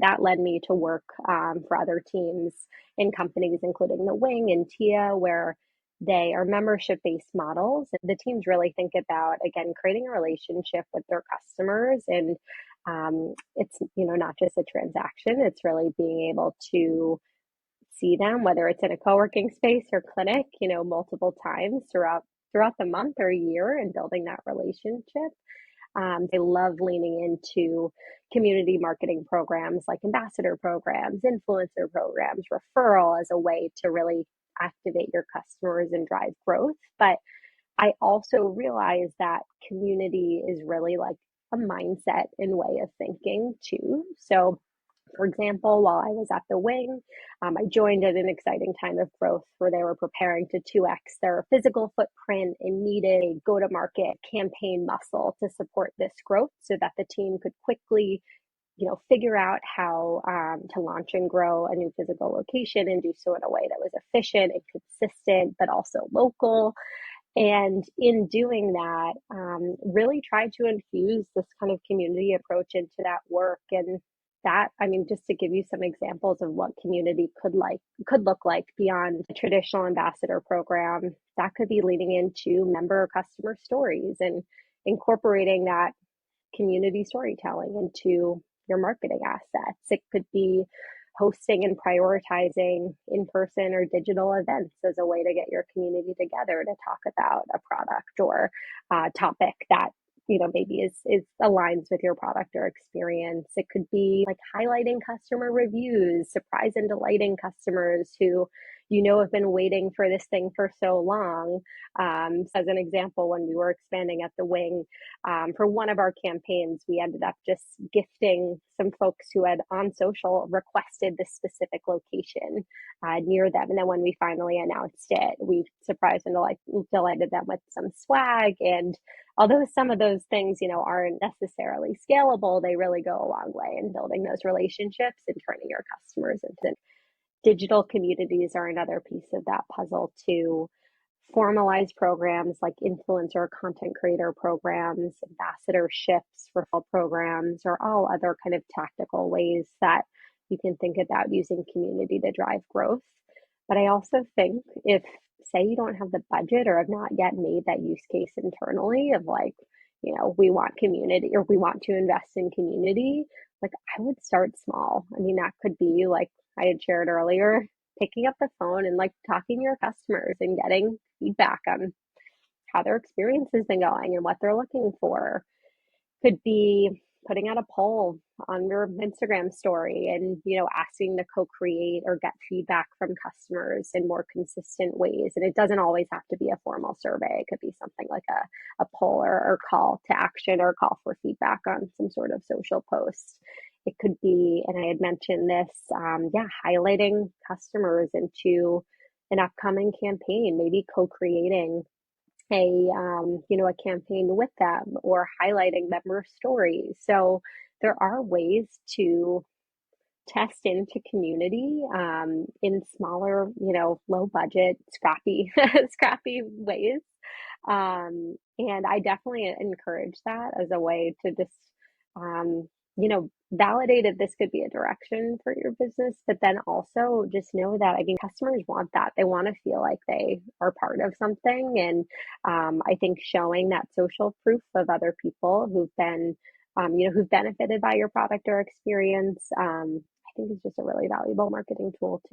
That led me to work for other teams in companies, including the Wing and TIA, where they are membership-based models. The teams really think about, again, creating a relationship with their customers. And it's, not just a transaction, it's really being able to see them, whether it's in a co-working space or clinic, multiple times throughout the month or year, and building that relationship. They love leaning into community marketing programs like ambassador programs, influencer programs, referral as a way to really activate your customers and drive growth. But I also realize that community is really like a mindset and way of thinking too. So for example, while I was at the Wing, I joined at an exciting time of growth where they were preparing to 2x their physical footprint and needed a go-to-market campaign muscle to support this growth so that the team could quickly, figure out how to launch and grow a new physical location and do so in a way that was efficient and consistent, but also local. And in doing that, really tried to infuse this kind of community approach into that work. And that, just to give you some examples of what community could look like beyond the traditional ambassador program, that could be leading into member customer stories and incorporating that community storytelling into your marketing assets. It could be hosting and prioritizing in-person or digital events as a way to get your community together to talk about a product or topic that maybe is aligns with your product or experience. It could be like highlighting customer reviews, surprise and delighting customers who have been waiting for this thing for so long. As an example, when we were expanding at the Wing, for one of our campaigns, we ended up just gifting some folks who had on social requested this specific location near them. And then when we finally announced it, we surprised and delighted them with some swag. And although some of those things, aren't necessarily scalable, they really go a long way in building those relationships and turning your customers into digital communities are another piece of that puzzle to formalize programs like influencer content creator programs, ambassadorships, referral programs, or all other kind of tactical ways that you can think about using community to drive growth. But I also think if, say, you don't have the budget or have not yet made that use case internally of we want community or we want to invest in community, I would start small. That could be like I had shared earlier, picking up the phone and talking to your customers and getting feedback on how their experience has been going and what they're looking for. Could be putting out a poll on your Instagram story and, asking to co-create or get feedback from customers in more consistent ways. And it doesn't always have to be a formal survey. It could be something like a poll or call to action or call for feedback on some sort of social post. It could be, and I had mentioned this, highlighting customers into an upcoming campaign, maybe co-creating a campaign with them or highlighting member stories. So there are ways to test into community in smaller, low budget, scrappy ways. And I definitely encourage that as a way to just, validate if this could be a direction for your business, but then also just know that, customers want that. They want to feel like they are part of something. And I think showing that social proof of other people who've been, who've benefited by your product or experience, I think is just a really valuable marketing tool too.